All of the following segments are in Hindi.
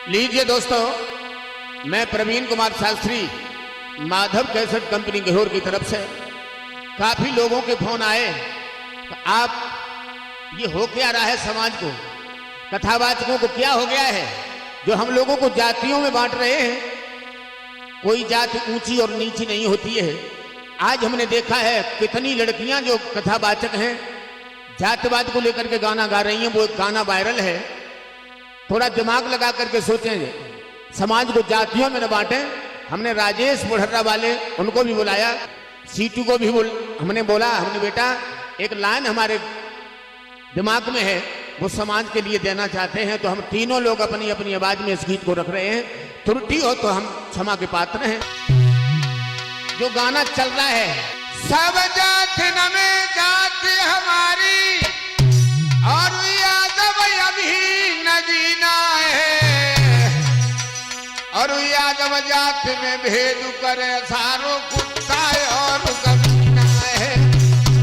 लीजिए दोस्तों, मैं प्रवीण कुमार शास्त्री माधव कैसेट कंपनी गहौर की तरफ से काफी लोगों के फोन आए। तो आप ये हो क्या रहा है, समाज को, कथावाचकों को क्या हो गया है जो हम लोगों को जातियों में बांट रहे हैं। कोई जाति ऊंची और नीची नहीं होती है। आज हमने देखा है कितनी लड़कियां जो कथावाचक हैं जातिवाद को लेकर के गाना गा रही हैं। वो गाना वायरल है। थोड़ा दिमाग लगा करके सोचें, समाज को जातियों में न बांटें। हमने राजेश बुढ़र्रा वाले उनको भी बुलाया, सीटू को भी हमने बोला, हमने बेटा एक लाइन हमारे दिमाग में है वो समाज के लिए देना चाहते हैं। तो हम तीनों लोग अपनी अपनी आवाज में इस गीत को रख रहे हैं। त्रुटि हो तो हम क्षमा के पात्र हैं। जो गाना चल रहा है, सब जात न में जात हमारी और यादव अभी न जीना है, और यादव जात में भेद करे सारो कुत्ता और कमीना है।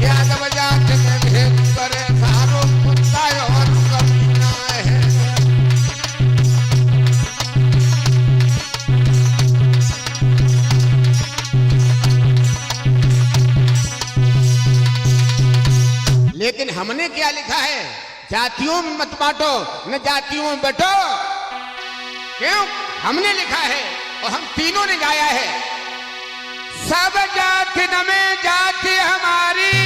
यादव जात में भेद करे सारो कुत्ता और कमीना है। लेकिन हमने क्या लिखा है, जातियों में मत बांटो न जातियों में बंटो। क्यों? हमने लिखा है और हम तीनों ने गाया है। सब जाति न में जाति हमारी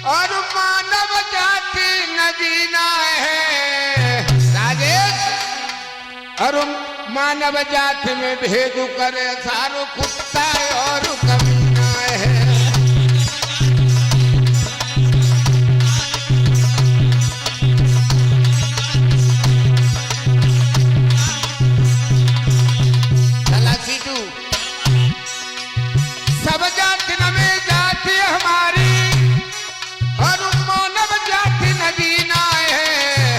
और मानव जाति न जीना है। राजेश, और मानव जाति में भेद करे सारो कुत्ता और कमीना है। सब जाति न में जाति हमारी और मानव जाति न जीना है,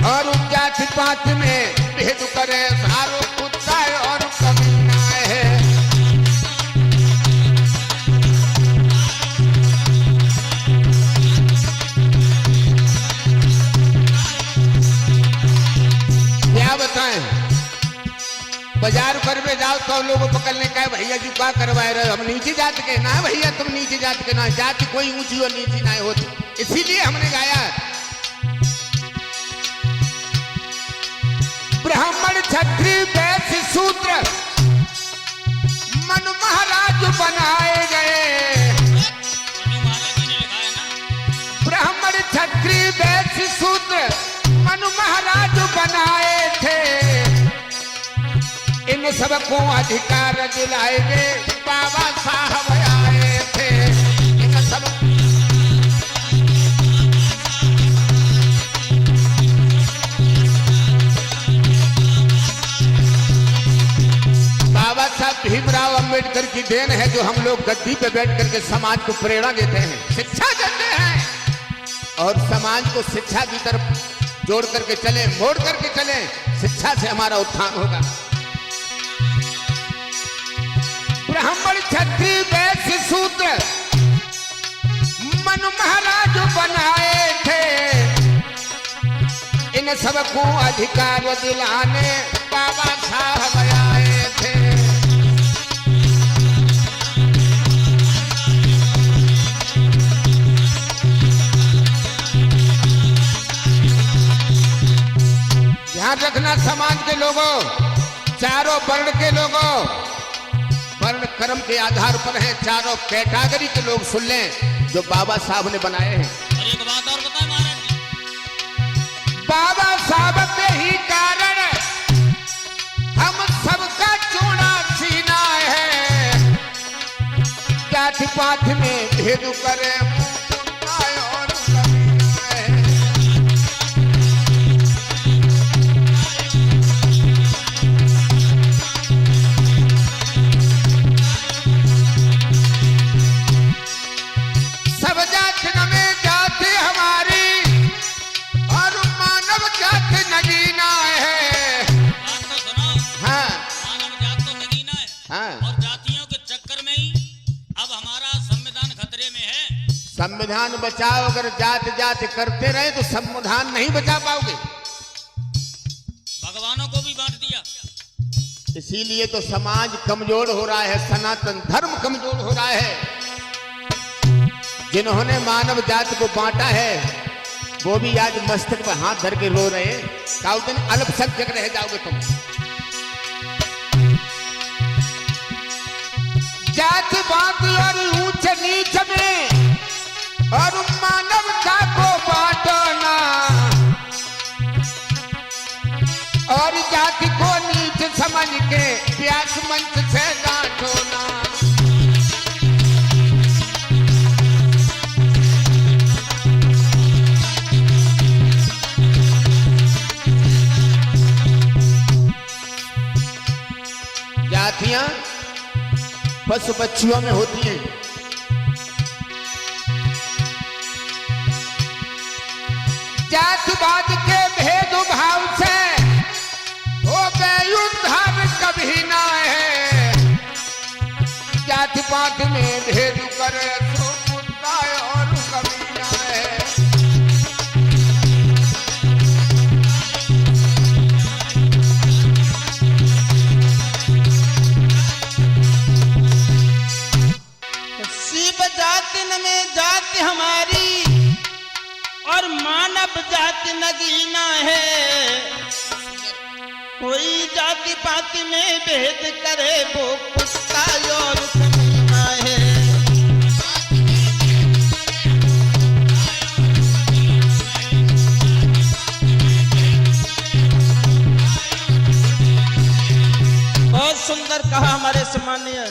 और जाति पात में भेद करे सारो कुत्ता और कमीना है। क्या बताएं, बाजार पर में जाओ तो लोगों पकड़ने का, भैया जी क्या करवाए रहे, हम नीची जात के ना। भैया तुम नीची जात के ना, जाति कोई ऊंची और नीची ना होती। इसीलिए हमने गाया, ब्राह्मण क्षत्रिय वैश्य शूद्र मनु महाराज बनाए गए। ब्राह्मण क्षत्रिय वैश्य शूद्र मनु महाराज बनाए थे। इन सबको अधिकार दिलाएंगे बाबा साहब आए थे। इन सब बाबा साहब भीमराव अंबेडकर की देन है, जो हम लोग गद्दी पे बैठ करके समाज को प्रेरणा देते हैं, शिक्षा देते हैं, और समाज को शिक्षा की तरफ जोड़ करके चले, मोड़ करके चले। शिक्षा से हमारा उत्थान होगा। ब्राह्मण क्षत्रिय वैश्य शूद्र मनु महाराज बनाए थे। इन सबको अधिकार दिलाने बाबा साहब आए थे। ध्यान रखना समाज के लोगों, चारों वर्ण के लोगों, वर्ण कर्म के आधार पर है। चारों कैटेगरी के लोग सुन लें जो बाबा साहब ने बनाए हैं। और एक बात और बताएं महाराज जी, बाबा साहब के ही कारण हम सबका चूड़ा सीना है। जाति पात में भेद करे और कमीना है। सब जाति न में जाति हमारी और मानव जाति न जीना है। बात तो सुनो। हाँ, मानव जात तो नगीना है। हाँ। और जातियों के चक्कर में ही अब हमारा संविधान खतरे में है। संविधान बचाओ, अगर जात जात करते रहे तो संविधान नहीं बचा पाओगे। इसीलिए तो समाज कमजोर हो रहा है, सनातन धर्म कमजोर हो रहा है। जिन्होंने मानव जाति को बांटा है वो भी आज मस्तक पर हाथ धर के रो रहे हैं। काउ दिन अल्पसंख्यक रह जाओगे तुम। जाति बात और ऊंच नीच में और मानवता को बांटना और जाति को नीच समझ के प्यास मंच से डांटोना। जातियां पशु पक्षियों में होती हैं। जातिवाद के भेदभाव से हो गए उद्धार कभी ना है। जाति पात में भेद करे तो मुद्दा और कभी ना है। शिव जाति में जाति हमारी और मानव जाति नगीना है। कोई जाति पाति में भेद करे वो कुत्ता और कमीना है। बहुत सुंदर कहा हमारे सम्मानीय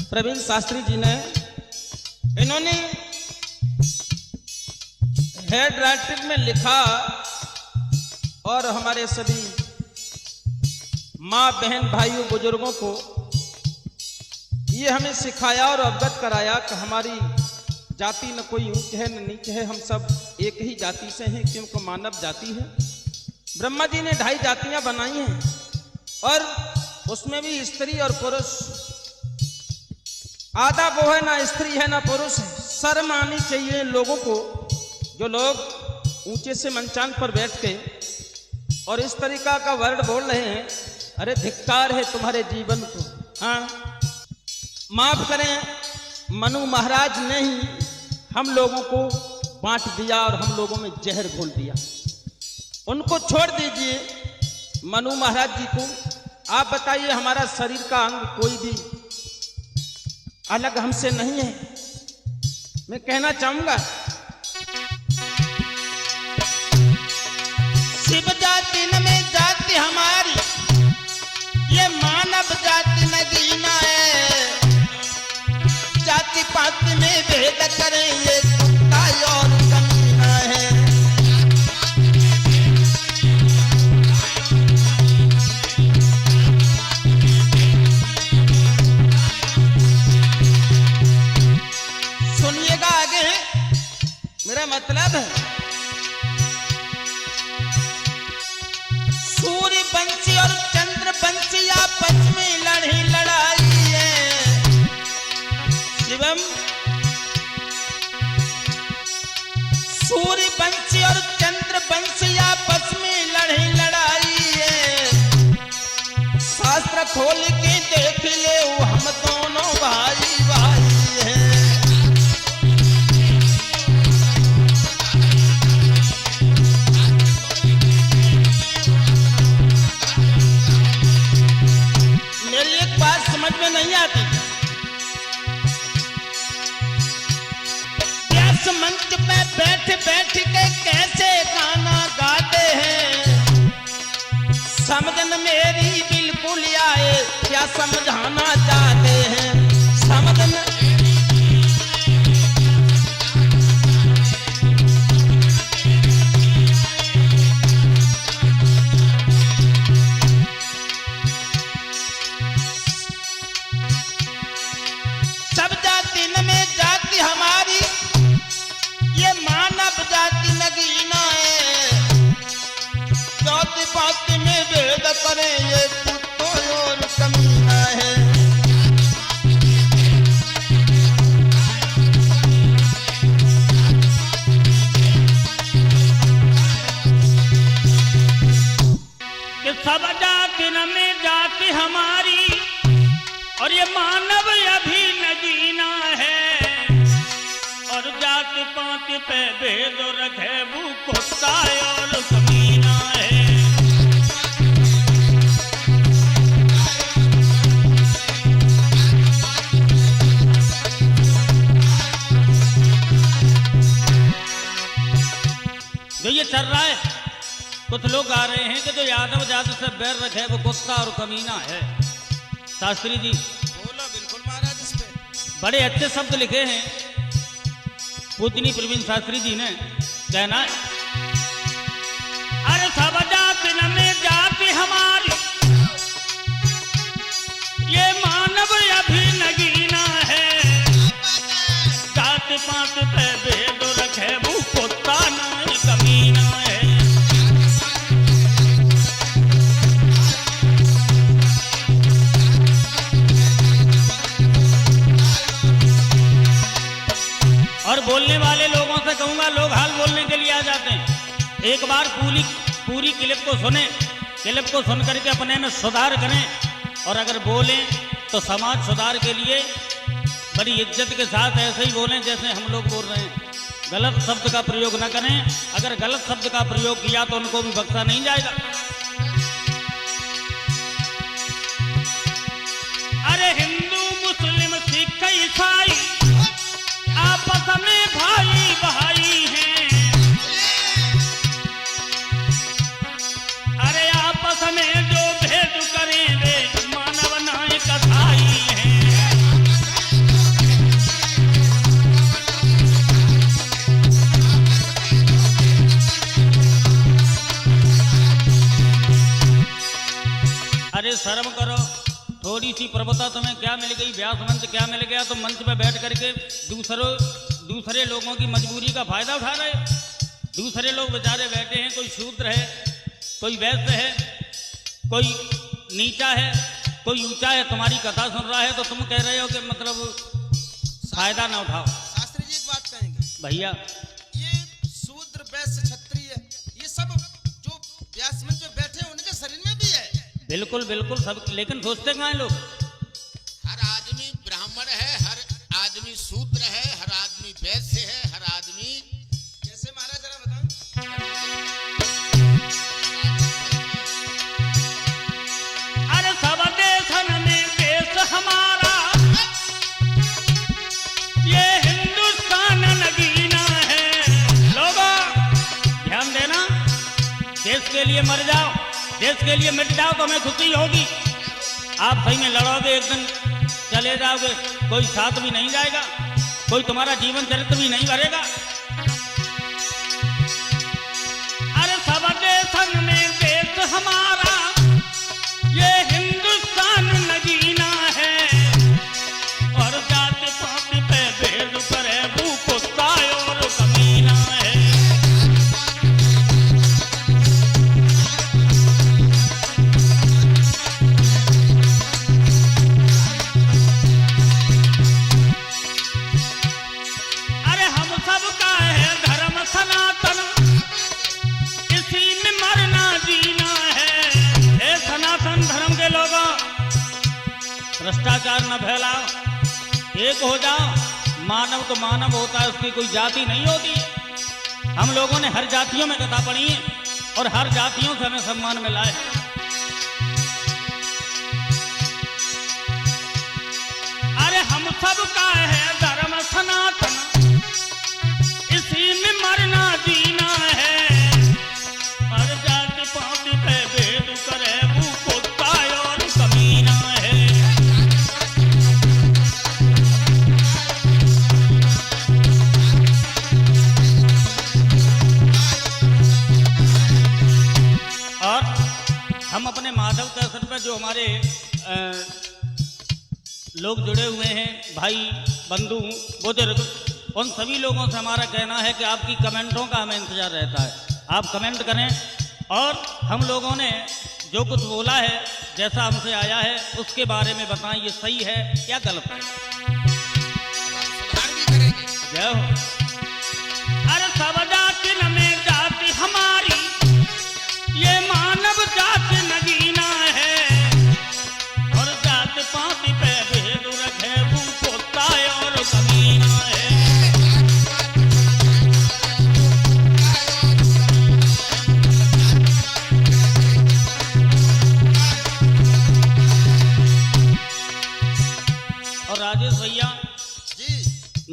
प्रवीण शास्त्री जी ने। इन्होंने हेड राइटिंग में लिखा और हमारे सभी माँ बहन भाइयों बुजुर्गों को ये हमें सिखाया और अवगत कराया कि हमारी जाति न कोई ऊंच है न नीच है, हम सब एक ही जाति से हैं क्योंकि मानव जाति है। ब्रह्मा जी ने 2 जातियां बनाई हैं और उसमें भी स्त्री और पुरुष। आधा वो है ना स्त्री है ना पुरुष है। शर्म आनी चाहिए लोगों को जो लोग ऊंचे से मंचान पर बैठ के और इस तरीका का वर्ड बोल रहे हैं। अरे धिक्कार है तुम्हारे जीवन को। हाँ, माफ करें, मनु महाराज ने ही हम लोगों को बांट दिया और हम लोगों में जहर घोल दिया। उनको छोड़ दीजिए मनु महाराज जी को। आप बताइए, हमारा शरीर का अंग कोई भी अलग हमसे नहीं है। मैं कहना चाहूंगा शिव जाति में जाति हमारी, ये मानव जाति नगीना है। जाति पाति में भेद करें ये कुत्ता और कमीना है। सुनिएगा आगे, मेरा मतलब है सूर्य वंशी और चंद्र वंशी आपस में लड़ाई है। शिवम, सूर्य वंशी और चंद्र वंशी आपस में लड़ाई है। शास्त्र खोल के देख ले हम दोनों भाई भाई हैं। मेरी एक बात समझ में नहीं आती। व्यास मंच पे बैठ बैठ के कैसे गाना गाते हैं। समझन मेरी बिल्कुल आए, क्या समझाना चाहते हैं। समझन सब जाति में जाति हमारी, ये मानव जाति नगीना है। जाति पाति में भेद करें ये कुत्तों और कमीना है। कि सब जाति में जाति जाति हमारी और ये मानव अभी नगीना है, और जात पात पे भेद रखे वो कुत्ता और कमीना है। जो ये चल रहा है, कुछ लोग आ रहे हैं कि जो यादव जाति से बैर रखे वो कुत्ता और कमीना है। शास्त्री जी बोलो। बिल्कुल महाराज, इस पे बड़े अच्छे शब्द लिखे हैं पूजनी प्रवीण शास्त्री जी ने। कहना है, अरे सब जाति में जाति हमारी, ये मानव अभी नगीना है, जात पात पे भेद रखे वो कुत्ता नहीं कमीना है। और बोलने वाले लोगों से कहूंगा, लोग हाल बोलने के लिए आ जाते हैं। एक बार पूरी क्लिप को सुने, क्लिप को सुन करके अपने में सुधार करें, और अगर बोलें तो समाज सुधार के लिए बड़ी इज्जत के साथ ऐसे ही बोलें जैसे हम लोग बोल रहे हैं। गलत शब्द का प्रयोग न करें, अगर गलत शब्द का प्रयोग किया तो उनको भी बख्शा नहीं जाएगा। अरे हिंदू मुस्लिम सिख ईसाई आपस में भाई भाई हैं, अरे आपस में जो भेद करें वे मानव नाय कसाई हैं। अरे शर्म करो, थोड़ी सी प्रभुता तुम्हें क्या मिल गई, व्यास मंच क्या मिल गया, तो मंच पे बैठ करके दूसरे लोगों की मजबूरी का फायदा उठा रहे। दूसरे लोग बेचारे बैठे हैं, कोई शूद्र है, कोई वैश्य है, कोई नीचा है, कोई ऊंचा है, तुम्हारी कथा सुन रहा है तो तुम कह रहे हो कि मतलब फायदा ना उठाओ। शास्त्री जी एक बात कहेंगे भैया, ये शूद्र वैश्य क्षत्रिय ये सब जो व्यास मंच पे बैठे हैं उनके शरीर में भी है। बिल्कुल बिल्कुल सब, लेकिन सोचते कहाँ हैं लोग। हर आदमी ब्राह्मण है, हर आदमी शूद्र है, हर आदमी वैश्य है, हर आदमी कैसे महाराज जरा बताओ। अरे सब देशन में देश हमारा, ये हिंदुस्तान नगीना है। लोगों ध्यान देना, देश के लिए मर जाओ, देश के लिए मिट जाओ तो हमें खुशी होगी। आप सही में लड़ोगे, एक दिन चले जाओगे, कोई साथ भी नहीं जाएगा, कोई तुम्हारा जीवन चरित्र भी नहीं भरेगा। अरे सब देशन में देश हमारा, ये हिंदुस्तान नगीना है, और जात पात पे भेद करे वो कुत्ता और कमीना है। अरे हम सबका है धर्म सनातन, इसी में मरना जीना है। हे सनातन धर्म के लोगों, भ्रष्टाचार न फैलाओ, एक हो जाओ। मानव तो मानव होता है, उसकी कोई जाति नहीं होती। हम लोगों ने हर जातियों में कथा पढ़ी है और हर जातियों से हमें सम्मान मिला है। अरे हम सबका है धर्म सनातन, इसी में मरना जीना है, और जाति पात पे भेद करे वो कुत्ता और कमीना है। और हम अपने माधव कैसेट पे जो हमारे लोग जुड़े हुए हैं, भाई बंधु बुजुर्ग, उन सभी लोगों से हमारा कहना है कि आपकी कमेंटों का हमें इंतजार रहता है। आप कमेंट करें, और हम लोगों ने जो कुछ बोला है, जैसा हमसे आया है, उसके बारे में बताएं, ये सही है या गलत है। सुधार भी करेंगे। जय हो। अरे सब जाति में जाति हमारी, ये मानव जाति नगीना है,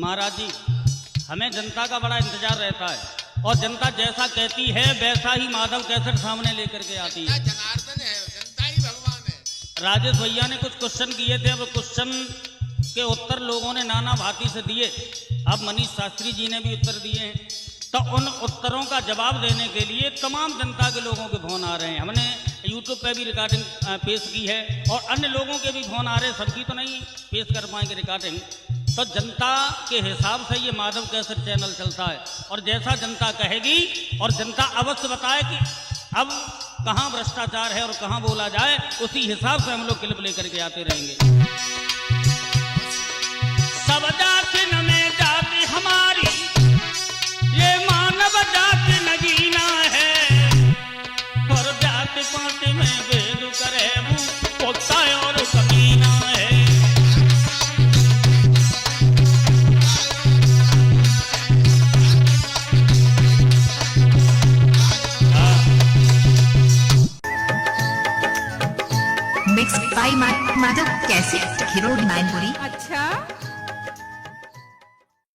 महाराज जी, हमें जनता का बड़ा इंतजार रहता है और जनता जैसा कहती है वैसा ही माधव कैसेट सामने लेकर के आती है। जनार्दन है, जनता ही भगवान है। राजेश भैया ने कुछ क्वेश्चन किए थे, अब क्वेश्चन के उत्तर लोगों ने नाना भांति से दिए। अब मनीष शास्त्री जी ने भी उत्तर दिए हैं, तो उन उत्तरों का जवाब देने के लिए तमाम जनता के लोगों के फोन आ रहे हैं। हमने यूट्यूब पे भी रिकॉर्डिंग पेश की है और अन्य लोगों के भी फोन आ रहे हैं, सबकी तो नहीं पेश कर पाएंगे रिकॉर्डिंग। तो जनता के हिसाब से ये माधव कैसेट चैनल चलता है और जैसा जनता कहेगी और जनता अवश्य बताए कि अब कहाँ भ्रष्टाचार है और कहाँ बोला जाए, उसी हिसाब से हम लोग क्लिप लेकर के आते रहेंगे। सब जाति न में जाति हमारी, ये मानव जाति न जीना है, और जाति पाति में भेद करे वो पोता और कमीना है। मिक्स बाय माधव कैसेट, हिरोड मैनपुरी। अच्छा